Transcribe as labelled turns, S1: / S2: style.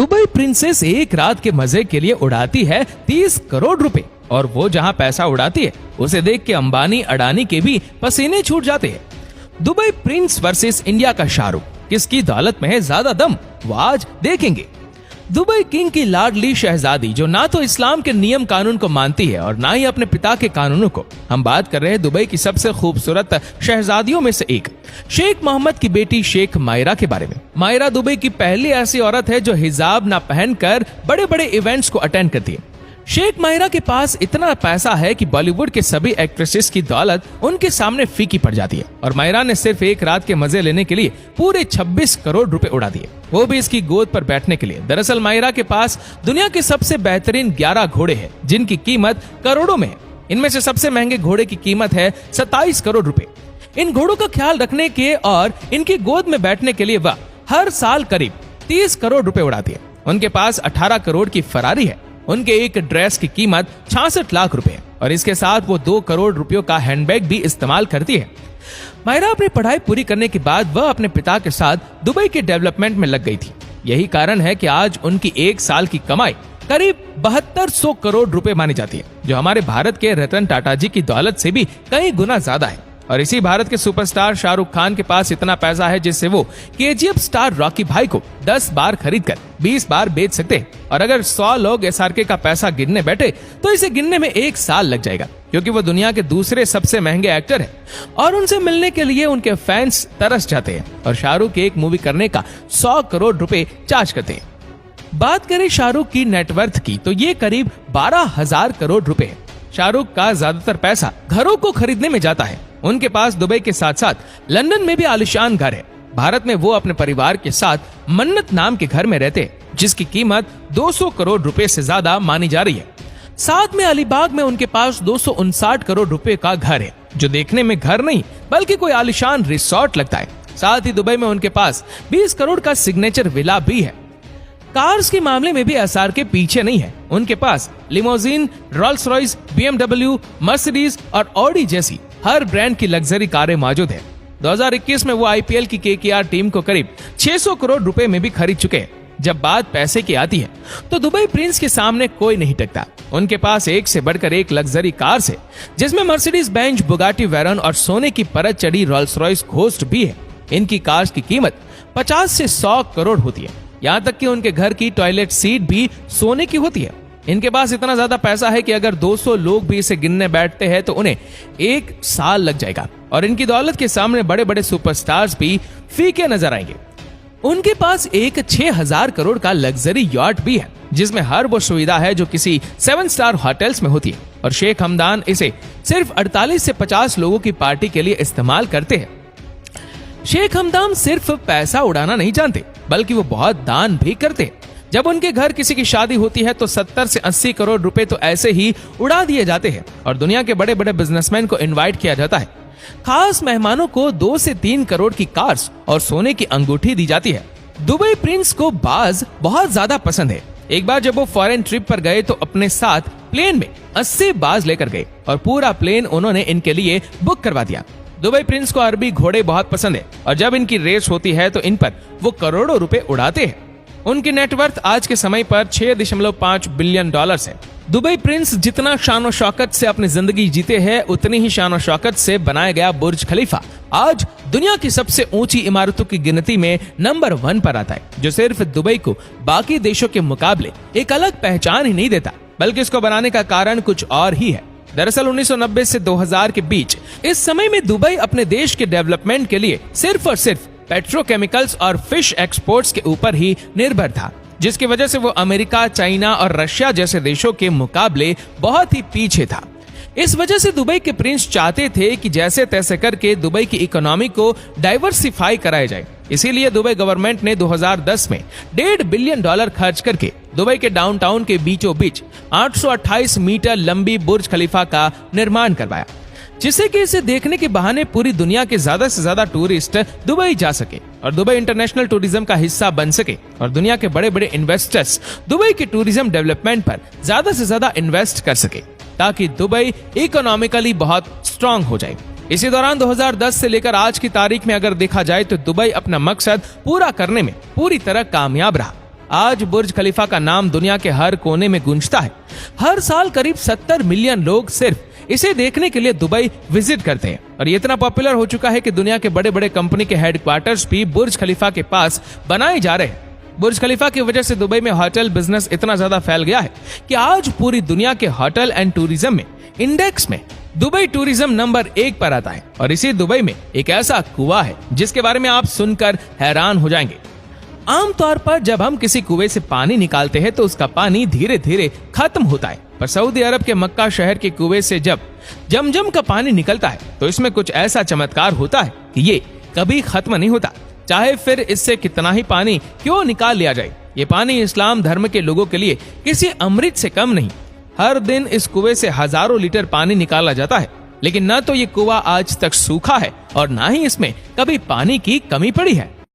S1: Dubai princess एक रात के मजे के लिए उड़ाती है 30 करोड़ रुपए, और वो जहां पैसा उड़ाती है उसे देख के अंबानी अडानी के भी पसीने छूट जाते हैं। दुबई प्रिंस वर्सेस इंडिया का शाहरुख, किसकी दौलत में है ज्यादा दम, वो आज देखेंगे। दुबई किंग की लाडली शहजादी जो ना तो इस्लाम के नियम कानून को मानती है और ना ही अपने पिता के कानूनों को। हम बात कर रहे हैं दुबई की सबसे खूबसूरत शहजादियों में से एक शेख मोहम्मद की बेटी शेख मायरा के बारे में। मायरा दुबई की पहली ऐसी औरत है जो हिजाब ना पहनकर बड़े बड़े इवेंट्स को अटेंड करती है। शेख मायरा के पास इतना पैसा है कि बॉलीवुड के सभी एक्ट्रेसेस की दौलत उनके सामने फीकी पड़ जाती है, और मायरा ने सिर्फ एक रात के मजे लेने के लिए पूरे 26 करोड़ रुपए उड़ा दिए, वो भी इसकी गोद पर बैठने के लिए। दरअसल मायरा के पास दुनिया के सबसे बेहतरीन 11 घोड़े हैं जिनकी कीमत करोड़ों में है। इनमें से सबसे महंगे घोड़े की कीमत है 27 करोड़ रुपए। इन घोड़ों का ख्याल रखने के और इनकी गोद में बैठने के लिए वह हर साल करीब 30 करोड़ रुपए उड़ाती है। उनके पास 18 करोड़ की फरारी है। उनके एक ड्रेस की कीमत 66 लाख रुपए है, और इसके साथ वो 2 करोड़ रुपयों का हैंडबैग भी इस्तेमाल करती है। मायरा अपनी पढ़ाई पूरी करने के बाद वह अपने पिता के साथ दुबई के डेवलपमेंट में लग गई थी। यही कारण है कि आज उनकी एक साल की कमाई करीब 7200 करोड़ रुपए मानी जाती है, जो हमारे भारत के रतन टाटा जी की दौलत से भी कई गुना ज्यादा है। और इसी भारत के सुपरस्टार शाहरुख खान के पास इतना पैसा है जिससे वो केजीएफ स्टार रॉकी भाई को 10 बार खरीदकर 20 बार बेच सकते हैं। और अगर 100 लोग एसआरके का पैसा गिनने बैठे तो इसे गिनने में 1 साल लग जाएगा, क्योंकि वो दुनिया के दूसरे सबसे महंगे एक्टर हैं और उनसे मिलने के लिए उनके फैंस तरस जाते हैं। और शाहरुख की एक मूवी करने का 100 करोड़ रुपए चार्ज करते हैं। बात करें शाहरुख की नेटवर्थ की तो ये करीब 12,000 करोड़ रुपए है। शाहरुख का ज्यादातर पैसा घरों को खरीदने में जाता है। उनके पास दुबई के साथ साथ लंदन में भी आलिशान घर है। भारत में वो अपने परिवार के साथ मन्नत नाम के घर में रहते हैं, जिसकी कीमत 200 करोड़ रुपए से ज्यादा मानी जा रही है। साथ में अलीबाग में उनके पास 259 करोड़ रुपए का घर है, जो देखने में घर नहीं बल्कि कोई आलिशान रिसोर्ट लगता है। साथ ही दुबई में उनके पास 20 करोड़ का सिग्नेचर विला भी है। कार्स के मामले में भी एसआर के पीछे नहीं है। उनके पास limousine, Rolls Royce, BMW, Mercedes और ऑडी जैसी हर ब्रांड की लग्जरी कारें मौजूद है। 2021 में वो आईपीएल की केकेआर टीम को करीब 600 करोड़ रुपए में भी खरीद चुके हैं। जब बात पैसे की आती है तो दुबई प्रिंस के सामने कोई नहीं टकता। उनके पास एक से बढ़कर एक लग्जरी कार्स है, जिसमें मर्सिडीज बेंज, बुगाटी वेरन और सोने की परत चढ़ी रोल्स रॉयस घोस्ट भी है। इनकी कार्स की कीमत 50 से 100 करोड़ होती है। यहाँ तक कि उनके घर की टॉयलेट सीट भी सोने की होती है। इनके पास इतना ज्यादा पैसा है कि अगर 200 लोग भी इसे गिनने बैठते हैं तो उन्हें 1 साल लग जाएगा, और इनकी दौलत के सामने बड़े बड़े सुपरस्टार्स भी फीके नजर आएंगे। उनके पास एक 6000 करोड़ का लग्जरी यॉट भी है, जिसमें हर वो सुविधा है जो किसी 7 स्टार होटल्स में होती है। और शेख हमदान इसे सिर्फ 48 से 50 लोगों की पार्टी के लिए इस्तेमाल करते हैं। शेख हमदान सिर्फ पैसा उड़ाना नहीं जानते, बल्कि वो बहुत दान भी करते हैं। जब उनके घर किसी की शादी होती है तो 70 से 80 करोड़ रुपए तो ऐसे ही उड़ा दिए जाते हैं, और दुनिया के बड़े बड़े बिजनेसमैन को इनवाइट किया जाता है। खास मेहमानों को 2 से 3 करोड़ की कार्स और सोने की अंगूठी दी जाती है। दुबई प्रिंस को बाज बहुत ज्यादा पसंद है। एक बार जब वो फॉरेन ट्रिप पर गए तो अपने साथ प्लेन में 80 बाज लेकर गए, और पूरा प्लेन उन्होंने इनके लिए बुक करवा दिया। दुबई प्रिंस को अरबी घोड़े बहुत पसंद है, और जब इनकी रेस होती है तो इन पर वो करोड़ों रुपए उड़ाते हैं। उनकी नेटवर्थ आज के समय पर 6.5 बिलियन डॉलर्स है। दुबई प्रिंस जितना शान और शौकत से अपनी जिंदगी जीते हैं, उतनी ही शान और शौकत से बनाया गया बुर्ज खलीफा आज दुनिया की सबसे ऊंची इमारतों की गिनती में नंबर 1 पर आता है, जो सिर्फ दुबई को बाकी देशों के मुकाबले एक अलग पहचान ही नहीं देता, बल्कि इसको बनाने का कारण कुछ और ही है। दरअसल 1990 से 2000 के बीच इस समय में दुबई अपने देश के डेवलपमेंट के लिए सिर्फ और सिर्फ पेट्रोकेमिकल्स और फिश एक्सपोर्ट्स के ऊपर ही निर्भर था, जिसकी वजह से वो अमेरिका, चाइना और रशिया जैसे देशों के मुकाबले बहुत ही पीछे था। इस वजह से दुबई के प्रिंस चाहते थे कि जैसे तैसे करके दुबई की इकोनॉमी को डाइवर्सिफाई कराया जाए। इसीलिए दुबई गवर्नमेंट ने 2010 में $1.5 बिलियन खर्च करके दुबई के डाउनटाउन के बीचों बीच 828 मीटर लंबी बुर्ज खलीफा का निर्माण करवाया, जिससे कि इसे देखने के बहाने पूरी दुनिया के ज्यादा से ज्यादा टूरिस्ट दुबई जा सके और दुबई इंटरनेशनल टूरिज्म का हिस्सा बन सके, और दुनिया के बड़े बड़े इन्वेस्टर्स दुबई के टूरिज्म डेवलपमेंट पर ज्यादा से ज्यादा इन्वेस्ट कर सके, ताकि दुबई इकोनॉमिकली बहुत स्ट्रांग हो जाए। इसी दौरान 2010 से लेकर आज की तारीख में अगर देखा जाए तो दुबई अपना मकसद पूरा करने में पूरी तरह कामयाब रहा। आज बुर्ज खलीफा का नाम दुनिया के हर कोने में गूंजता है। हर साल करीब 70 मिलियन लोग सिर्फ इसे देखने के लिए दुबई विजिट करते हैं और ये इतना पॉपुलर हो चुका है कि दुनिया के बड़े बड़े कंपनी के हेडक्वार्टर्स भी बुर्ज खलीफा के पास बनाए जा रहे हैं। बुर्ज खलीफा की वजह से दुबई में होटल बिजनेस इतना ज्यादा फैल गया है कि आज पूरी दुनिया के होटल एंड टूरिज्म में इंडेक्स में दुबई टूरिज्म नंबर 1 पर आता है। और इसी दुबई में एक ऐसा कुआं है जिसके बारे में आप सुनकर हैरान हो जाएंगे। आमतौर पर जब हम किसी कुएं से पानी निकालते हैं तो उसका पानी धीरे धीरे खत्म होता है, पर सऊदी अरब के मक्का शहर के कुएं से जब जमजम का पानी निकलता है तो इसमें कुछ ऐसा चमत्कार होता है कि ये कभी खत्म नहीं होता, चाहे फिर इससे कितना ही पानी क्यों निकाल लिया जाए। ये पानी इस्लाम धर्म के लोगों के लिए किसी अमृत से कम नहीं। हर दिन इस कुएं से हजारों लीटर पानी निकाला जाता है, लेकिन न तो ये कुआं आज तक सूखा है और न ही इसमें कभी पानी की कमी पड़ी है।